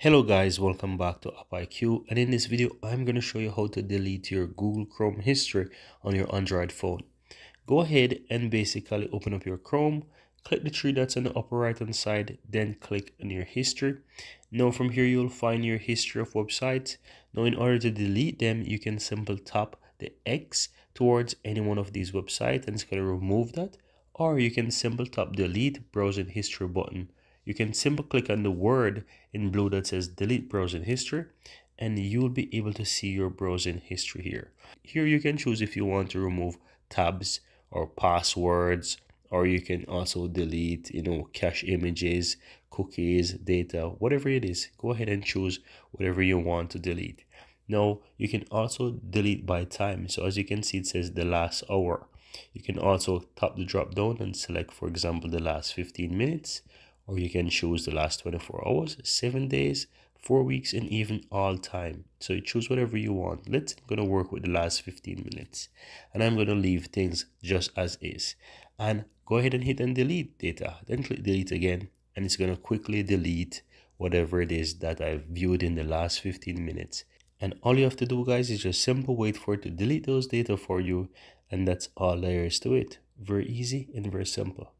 Hello guys, welcome back to AppIQ, and in this video I'm going to show you how to delete your Google Chrome history on your Android phone. Go ahead and basically open up your Chrome, click the three dots on the upper right hand side, then click on your history. Now from here you'll find your history of websites. Now in order to delete them, you can simply tap the X towards any one of these websites and it's going to remove that, or you can simply tap delete browsing history button. You can simply click on the word in blue that says delete browsing history and you'll be able to see your browsing history here. Here you can choose if you want to remove tabs or passwords, or you can also delete, cache images, cookies, data, whatever it is. Go ahead and choose whatever you want to delete. Now you can also delete by time. So as you can see, it says the last hour. You can also tap the drop down and select, for example, the last 15 minutes, or you can choose the last 24 hours, 7 days, 4 weeks, and even all time. So you choose whatever you want. I'm going to work with the last 15 minutes, and I'm going to leave things just as is. And go ahead and hit and delete data. Then click delete again, and it's going to quickly delete whatever it is that I've viewed in the last 15 minutes. And all you have to do, guys, is just simple wait for it to delete those data for you, and that's all there is to it. Very easy and very simple.